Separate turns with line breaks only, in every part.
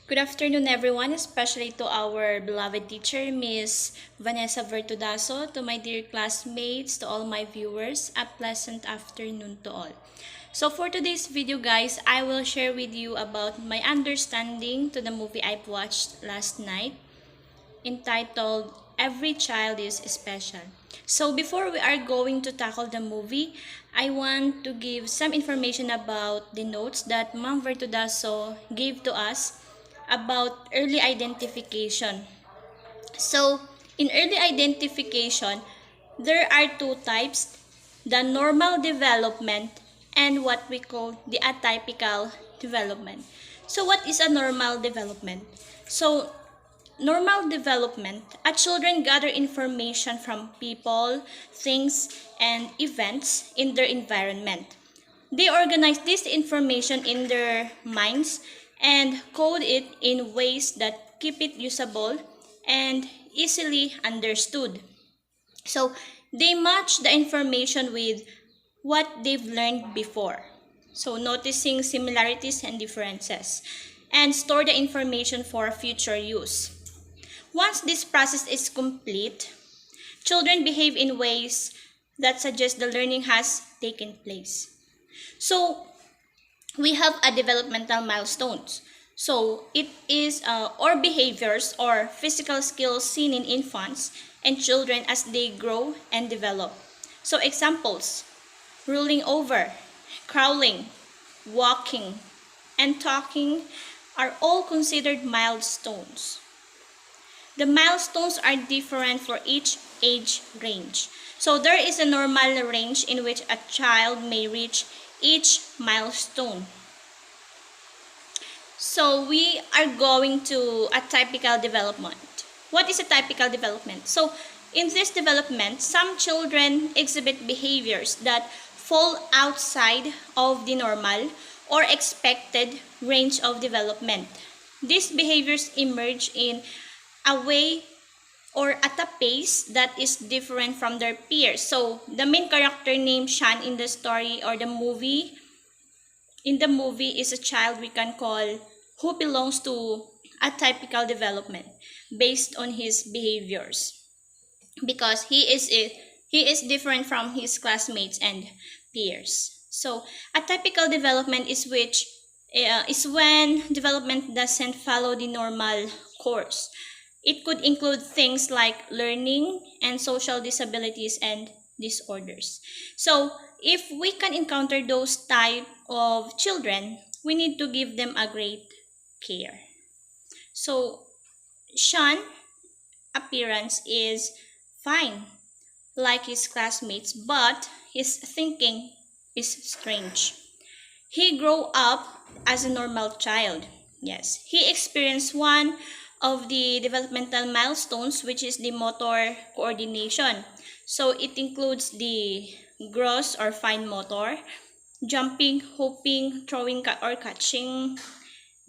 Good afternoon, everyone, especially to our beloved teacher, Miss Vanessa Vertudaso, to my dear classmates, to all my viewers, a pleasant afternoon to all. So for today's video, guys, I will share with you about my understanding to the movie I've watched last night, entitled Every Child is Special. So before we are going to tackle the movie, I want to give some information about the notes that Ma'am Vertudaso gave to us about early identification. So, in early identification, there are two types, the normal development and what we call the atypical development. So, what is a normal development? So, normal development, children gather information from people, things, and events in their environment. They organize this information in their minds and code it in ways that keep it usable and easily understood. So they match the information with what they've learned before. So noticing similarities and differences, and store the information for future use. Once this process is complete, children behave in ways that suggest the learning has taken place. So we have a developmental milestones. So it is or behaviors or physical skills seen in infants and children as they grow and develop. So examples: rolling over, crawling, walking, and talking are all considered milestones. The milestones are different for each age range. So there is a normal range in which a child may reach each milestone. So we are going to a typical development. What is a typical development? So in this development, some children exhibit behaviors that fall outside of the normal or expected range of development. These behaviors emerge in a way or at a pace that is different from their peers. So the main character named Shan in the story or the movie, is a child we can call who belongs to a typical development based on his behaviors, because he is different from his classmates and peers. So a typical development is when development doesn't follow the normal course. It could include things like learning and social disabilities and disorders. So if we can encounter those type of children, we need to give them a great care. So Sean appearance is fine like his classmates, but his thinking is strange. He grew up as a normal child. Yes, he experienced one of the developmental milestones, which is the motor coordination. So it includes the gross or fine motor, jumping, hopping, throwing or catching,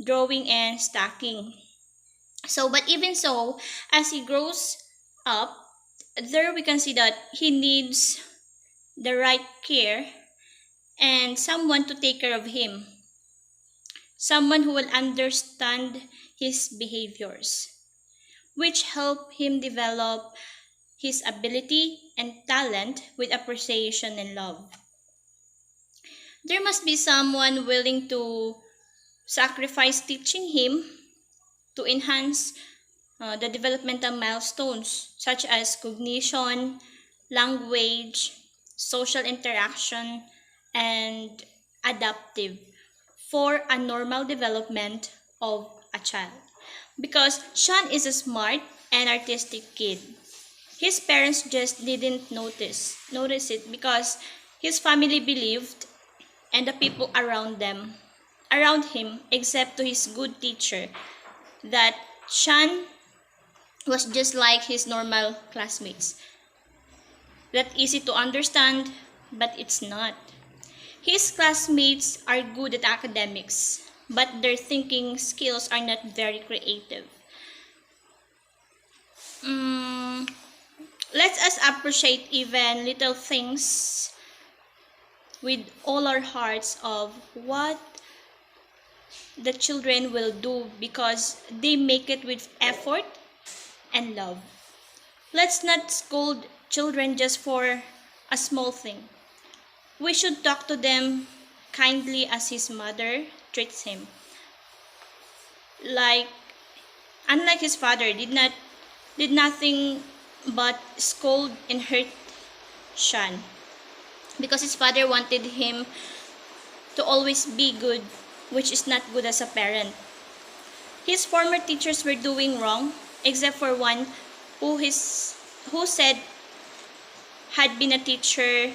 drawing, and stacking. So, but even so, as he grows up, there we can see that he needs the right care and someone to take care of him. Someone who will understand his behaviors, which help him develop his ability and talent with appreciation and love. There must be someone willing to sacrifice teaching him to enhance the developmental milestones such as cognition, language, social interaction, and adaptive for a normal development of a child. Because Sean is a smart and artistic kid. His parents just didn't notice it because his family believed and the people around him, except to his good teacher, that Sean was just like his normal classmates. That easy to understand, but it's not. His classmates are good at academics, but their thinking skills are not very creative. Let us appreciate even little things with all our hearts of what the children will do because they make it with effort and love. Let's not scold children just for a small thing. We should talk to them kindly as his mother treats him. Like unlike his father did nothing but scold and hurt Shan because his father wanted him to always be good, which is not good as a parent. His former teachers were doing wrong, except for one who said had been a teacher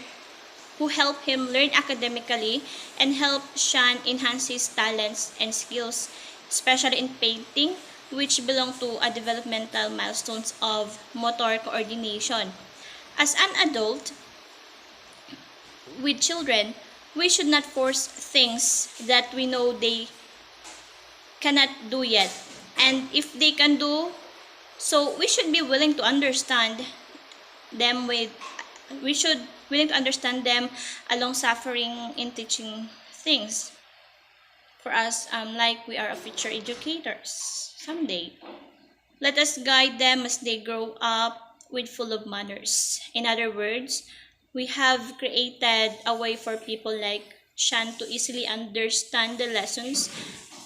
who helped him learn academically and helped Shan enhance his talents and skills, especially in painting, which belong to a developmental milestones of motor coordination. As an adult with children, we should not force things that we know they cannot do yet. And if they can do, so we should be willing to understand them we should willing to understand them along suffering in teaching things for us, like we are a future educators someday. Let us guide them as they grow up with full of manners. In other words, we have created a way for people like Shan to easily understand the lessons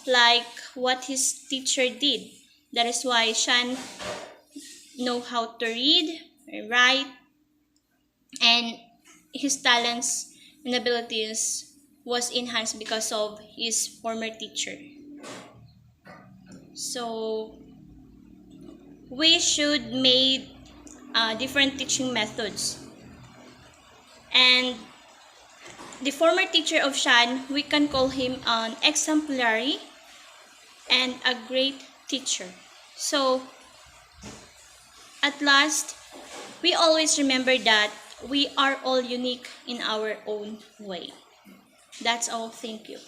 like what his teacher did. That is why Shan know how to read, write, and his talents and abilities was enhanced because of his former teacher. So we should make different teaching methods. And the former teacher of Shan, we can call him an exemplary and a great teacher. So at last, we always remember that we are all unique in our own way. That's all. Thank you.